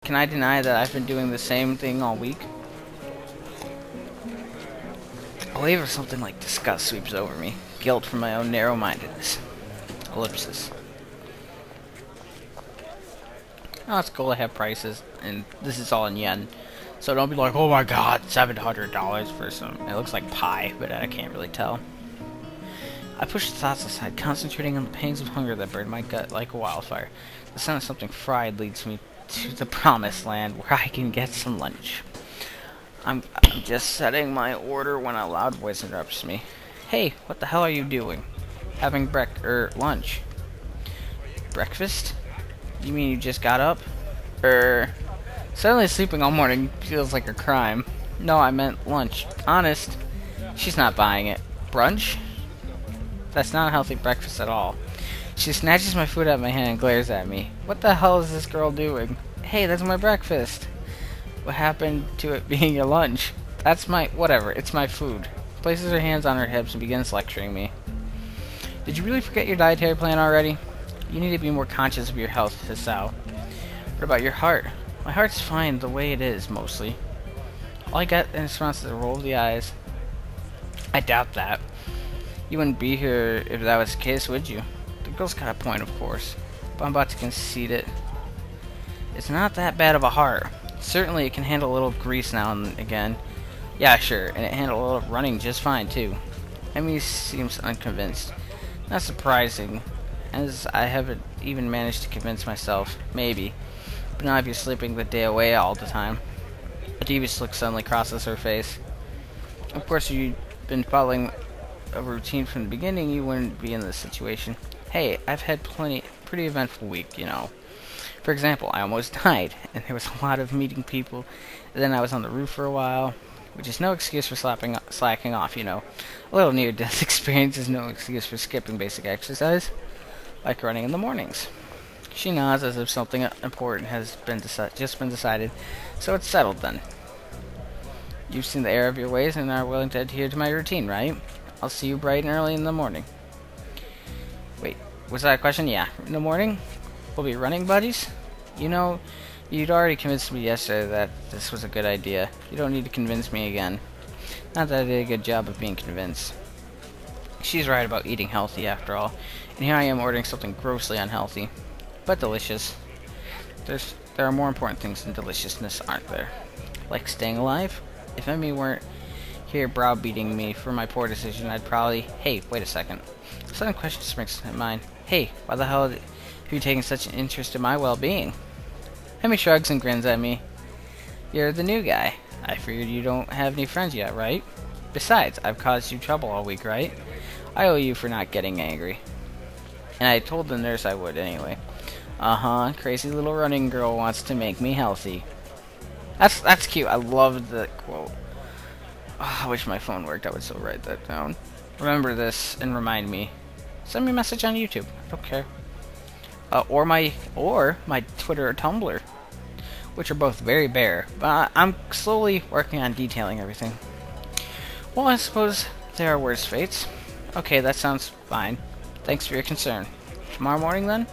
Can I deny that I've been doing the same thing all week? A wave of something like disgust sweeps over me. Guilt for my own narrow-mindedness. Ellipsis. Oh, it's cool to have prices, and this is all in yen. So don't be like, oh my god, $700 for some... It looks like pie, but I can't really tell. I push the thoughts aside, concentrating on the pangs of hunger that burn my gut like a wildfire. The sound of something fried leads me to the promised land where I can get some lunch. I'm just setting my order when a loud voice interrupts me. Hey, what the hell are you doing? Having lunch. Breakfast? You mean you just got up? Suddenly sleeping all morning feels like a crime. No, I meant lunch. Honest, she's not buying it. Brunch? That's not a healthy breakfast at all. She snatches my food out of my hand and glares at me. What the hell is this girl doing? Hey, that's my breakfast. What happened to it being your lunch? That's my... whatever, it's my food. Places her hands on her hips and begins lecturing me. Did you really forget your dietary plan already? You need to be more conscious of your health, Hisao. What about your heart? My heart's fine the way it is, mostly. All I got in response is a roll of the eyes. I doubt that. You wouldn't be here if that was the case, would you? The girl's got a point, of course, but I'm about to concede it. It's not that bad of a heart. Certainly it can handle a little grease now and again. Yeah, sure, and it handled a little running just fine, too. Emmy seems unconvinced. Not surprising, as I haven't even managed to convince myself. Maybe. But now if you're sleeping the day away all the time. A devious look suddenly crosses her face. Of course, if you'd been following a routine from the beginning, you wouldn't be in this situation. Hey, I've had pretty eventful week, you know. For example, I almost died, and there was a lot of meeting people. And then I was on the roof for a while, which is no excuse for slacking off, you know. A little near-death experience is no excuse for skipping basic exercise, like running in the mornings. She nods as if something important has just been decided, so it's settled then. You've seen the error of your ways and are willing to adhere to my routine, right? I'll see you bright and early in the morning. Wait, was that a question? Yeah. In the morning? We'll be running buddies? You know, you'd already convinced me yesterday that this was a good idea. You don't need to convince me again. Not that I did a good job of being convinced. She's right about eating healthy, after all. And here I am ordering something grossly unhealthy. But delicious. There are more important things than deliciousness, aren't there? Like staying alive? If Emmy weren't here browbeating me for my poor decision, I'd probably... Hey, wait a second. A sudden question springs to mind. Hey, why the hell have you taken such an interest in my well-being? Emmy shrugs and grins at me. You're the new guy. I figured you don't have any friends yet, right? Besides, I've caused you trouble all week, right? I owe you for not getting angry. And I told the nurse I would anyway. Uh-huh, crazy little running girl wants to make me healthy. That's cute. I love the quote. Oh, I wish my phone worked. I would still write that down. Remember this and remind me. Send me a message on YouTube. I don't care. Or my Twitter or Tumblr, which are both very bare. But I'm slowly working on detailing everything. Well, I suppose there are worse fates. Okay, that sounds fine. Thanks for your concern. Tomorrow morning, then?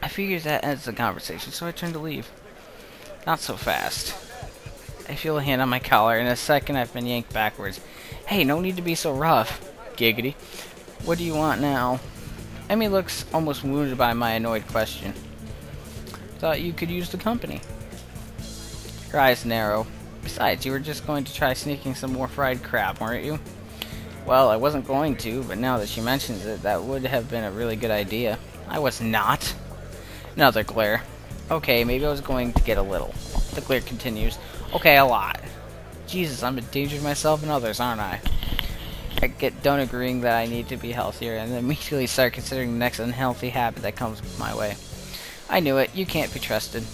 I figured that ends the conversation, so I turned to leave. Not so fast. I feel a hand on my collar. In a second, I've been yanked backwards. Hey, no need to be so rough. Giggity. What do you want now? Emmy looks almost wounded by my annoyed question. Thought you could use the company. Her eyes narrow. Besides, you were just going to try sneaking some more fried crab, weren't you? Well, I wasn't going to, but now that she mentions it, that would have been a really good idea. I was not. Another glare. Okay, maybe I was going to get a little. The glare continues. Okay, a lot. Jesus, I'm endangering myself and others, aren't I? I get done agreeing that I need to be healthier, and then immediately start considering the next unhealthy habit that comes my way. I knew it. You can't be trusted.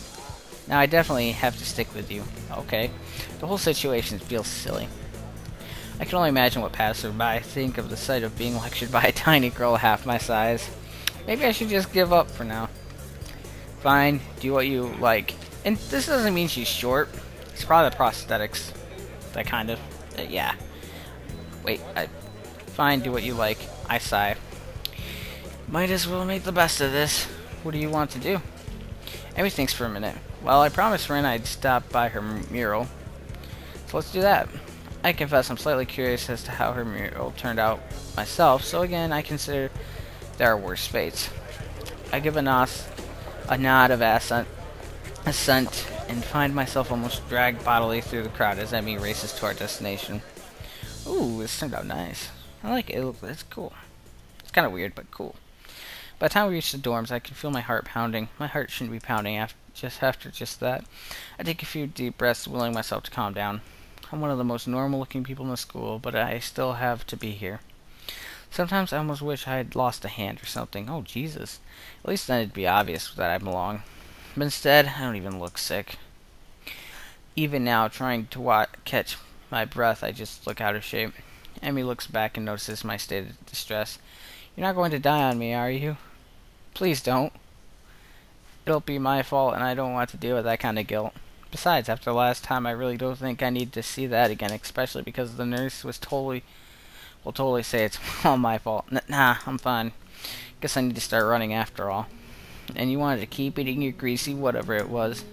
Now I definitely have to stick with you. Okay. The whole situation feels silly. I can only imagine what passersby think of the sight of being lectured by a tiny girl half my size. Maybe I should just give up for now. Fine, do what you like. And this doesn't mean she's short. It's probably the prosthetics. That kind of... yeah. Wait, fine, do what you like. I sigh. Might as well make the best of this. What do you want to do? Emmy thinks for a minute. Well, I promised Rin I'd stop by her mural, so let's do that. I confess I'm slightly curious as to how her mural turned out myself, so again, I consider there are worse fates. I give a nod of assent, and find myself almost dragged bodily through the crowd as Emmy races to our destination. Ooh, this turned out nice. I like it. It's cool. It's kind of weird, but cool. By the time we reach the dorms, I can feel my heart pounding. My heart shouldn't be pounding after just that. I take a few deep breaths, willing myself to calm down. I'm one of the most normal-looking people in the school, but I still have to be here. Sometimes I almost wish I had lost a hand or something. Oh, Jesus. At least then it'd be obvious that I belong. But instead, I don't even look sick. Even now, trying to catch my breath, I just look out of shape. Emmy looks back and notices my state of distress. You're not going to die on me, are you? Please don't. It'll be my fault, and I don't want to deal with that kind of guilt. Besides, after the last time, I really don't think I need to see that again, especially because the nurse will totally say it's all my fault. Nah, I'm fine. Guess I need to start running after all. And you wanted to keep eating your greasy whatever it was.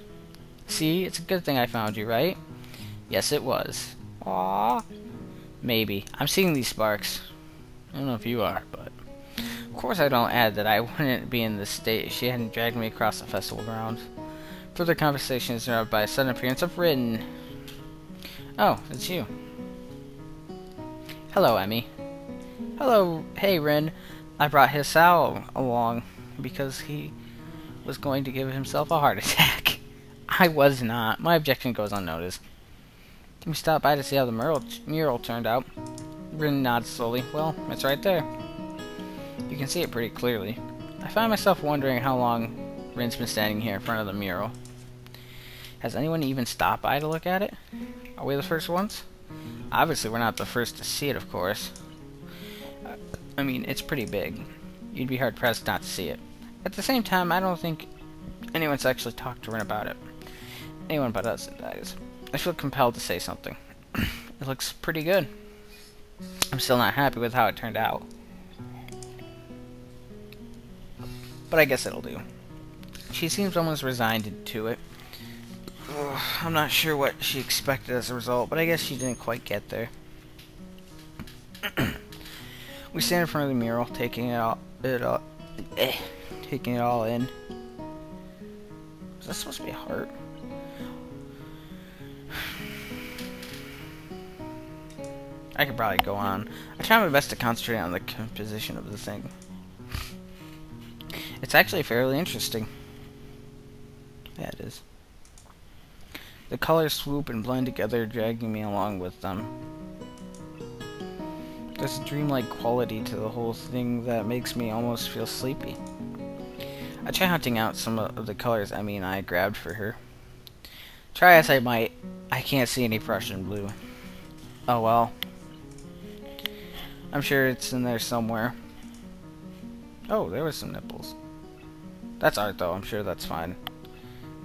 See, it's a good thing I found you, right? Yes, it was. Aww. Maybe. I'm seeing these sparks. I don't know if you are, but... Of course I don't add that I wouldn't be in this state if she hadn't dragged me across the festival grounds. Further conversation is interrupted by a sudden appearance of Rin. Oh, it's you. Hello, Emmy. Hello, hey, Rin. I brought Hisao along because he was going to give himself a heart attack. I was not. My objection goes unnoticed. We stopped by to see how the mural turned out. Rin nods slowly. Well, it's right there. You can see it pretty clearly. I find myself wondering how long Rin's been standing here in front of the mural. Has anyone even stopped by to look at it? Are we the first ones? Obviously, we're not the first to see it, of course. I mean, it's pretty big. You'd be hard-pressed not to see it. At the same time, I don't think anyone's actually talked to Rin about it. Anyone but us, that is. I feel compelled to say something. It looks pretty good. I'm still not happy with how it turned out. But I guess it'll do. She seems almost resigned to it. Ugh, I'm not sure what she expected as a result, but I guess she didn't quite get there. We stand in front of the mural, taking it all in. Is that supposed to be a heart? I could probably go on. I try my best to concentrate on the composition of the thing. It's actually fairly interesting. Yeah, it is. The colors swoop and blend together, dragging me along with them. There's a dreamlike quality to the whole thing that makes me almost feel sleepy. I try hunting out some of the colors Emmy and I grabbed for her. Try as I might, I can't see any Prussian blue. Oh well. I'm sure it's in there somewhere. Oh, there was some nipples. That's art though, I'm sure that's fine.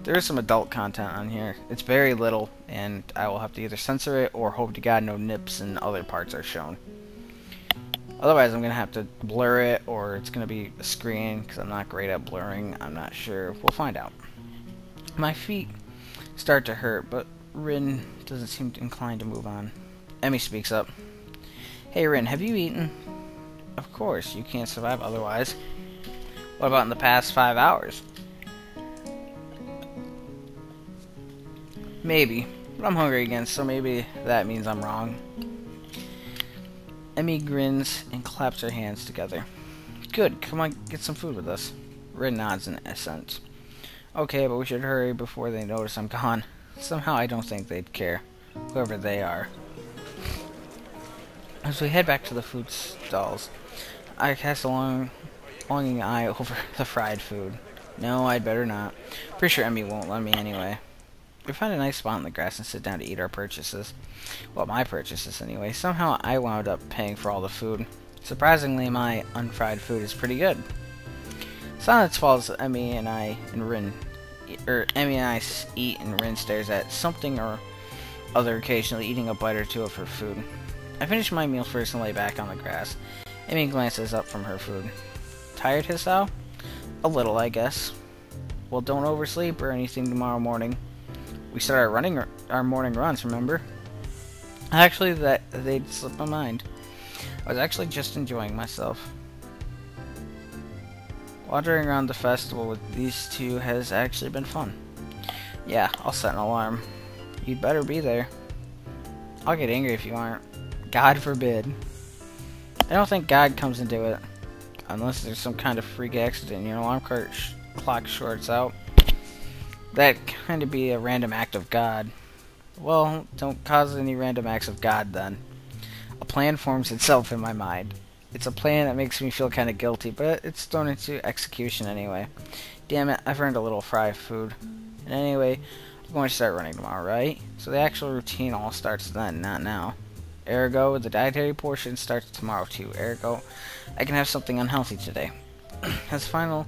There is some adult content on here. It's very little, and I will have to either censor it or hope to God no nips and other parts are shown. Otherwise, I'm going to have to blur it, or it's going to be a screen, because I'm not great at blurring. I'm not sure. We'll find out. My feet start to hurt, but Rin doesn't seem inclined to move on. Emmy speaks up. Hey Rin, have you eaten? Of course, you can't survive otherwise. What about in the past 5 hours? Maybe, but I'm hungry again, so maybe that means I'm wrong. Emmy grins and claps her hands together. Good, come on, get some food with us. Rin nods in assent. Okay, but we should hurry before they notice I'm gone. Somehow I don't think they'd care, whoever they are. As we head back to the food stalls, I cast a longing eye over the fried food. No, I'd better not. Pretty sure Emmy won't let me anyway. We find a nice spot in the grass and sit down to eat our purchases. Well, my purchases anyway. Somehow I wound up paying for all the food. Surprisingly, my unfried food is pretty good. Silence falls. Emmy and I eat, and Rin stares at something or other, occasionally eating a bite or two of her food. I finish my meal first and lay back on the grass. Emmy glances up from her food. Tired, Hisao? A little, I guess. Well, don't oversleep or anything tomorrow morning. We started running our morning runs, remember? Actually, they'd slipped my mind. I was actually just enjoying myself. Wandering around the festival with these two has actually been fun. Yeah, I'll set an alarm. You'd better be there. I'll get angry if you aren't. God forbid. I don't think God comes into it. Unless there's some kind of freak accident and your alarm clock shorts out. That kind of be a random act of God. Well, don't cause any random acts of God then. A plan forms itself in my mind. It's a plan that makes me feel kind of guilty, but it's thrown into execution anyway. Damn it, I've earned a little fried food. And anyway, I'm going to start running tomorrow, right? So the actual routine all starts then, not now. Ergo, the dietary portion starts tomorrow too. Ergo, I can have something unhealthy today. As final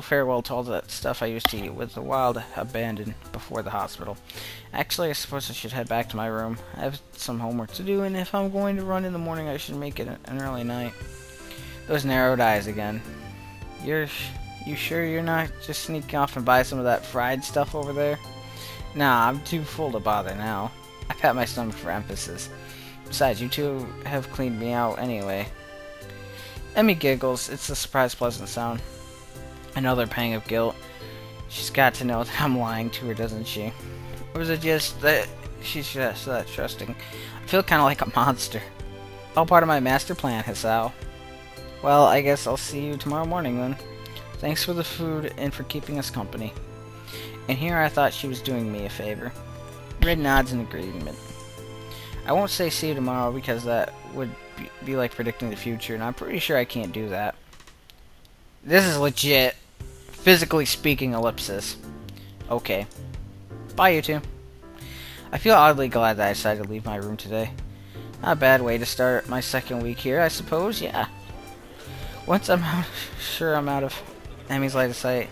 farewell to all that stuff I used to eat with the wild abandon before the hospital. Actually, I suppose I should head back to my room. I have some homework to do, and if I'm going to run in the morning, I should make it an early night. Those narrowed eyes again. You sure you're not just sneaking off and buy some of that fried stuff over there? Nah, I'm too full to bother now. I pat my stomach for emphasis. Besides, you two have cleaned me out anyway. Emmy giggles. It's a surprise pleasant sound. Another pang of guilt. She's got to know that I'm lying to her, doesn't she? Or is it just that she's just that trusting? I feel kind of like a monster. All part of my master plan, Hisao. Well, I guess I'll see you tomorrow morning then. Thanks for the food and for keeping us company. And here I thought she was doing me a favor. Red nods in agreement. I won't say see you tomorrow because that would be like predicting the future, and I'm pretty sure I can't do that. This is legit. Physically speaking, ellipsis. Okay. Bye, you two. I feel oddly glad that I decided to leave my room today. Not a bad way to start my second week here, I suppose, yeah. Once I'm sure I'm out of Emmy's line of sight,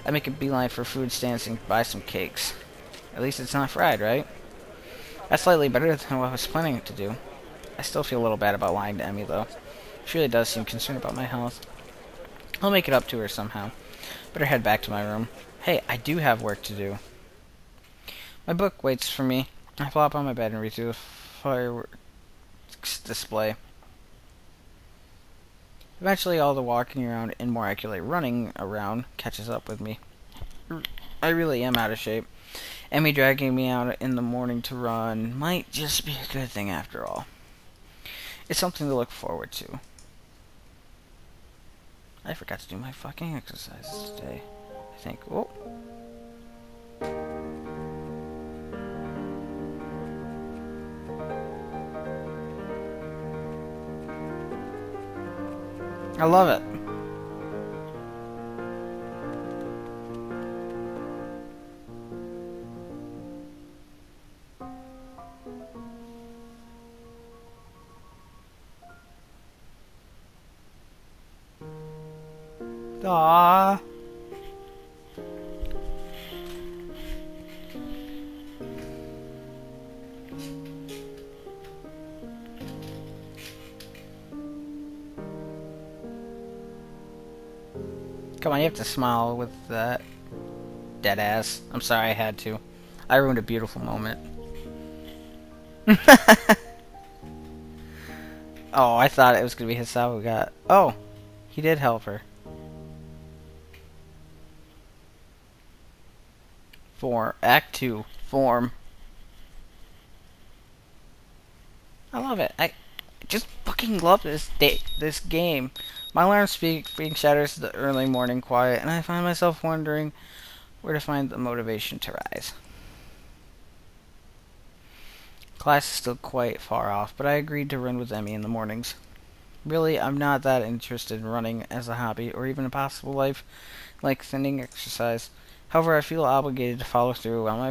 I make a beeline for food stands and buy some cakes. At least it's not fried, right? That's slightly better than what I was planning to do. I still feel a little bad about lying to Emmy, though. She really does seem concerned about my health. I'll make it up to her somehow. Better head back to my room. Hey, I do have work to do. My book waits for me. I flop on my bed and read through the fireworks display. Eventually, all the walking around, and more accurately, running around, catches up with me. I really am out of shape. Emmy dragging me out in the morning to run might just be a good thing after all. It's something to look forward to. I forgot to do my fucking exercises today, I think. Oh. I love it. Aww. Come on, you have to smile with that. Dead ass. I'm sorry I had to. I ruined a beautiful moment. Oh, I thought it was gonna be Hisao who got. Oh, he did help her. Act 2. Form. I love it. I just fucking love this game. My alarm being shatters the early morning quiet, and I find myself wondering where to find the motivation to rise. Class is still quite far off, but I agreed to run with Emmy in the mornings. Really, I'm not that interested in running as a hobby, or even a possible life-lengthening exercise. However, I feel obligated to follow through on my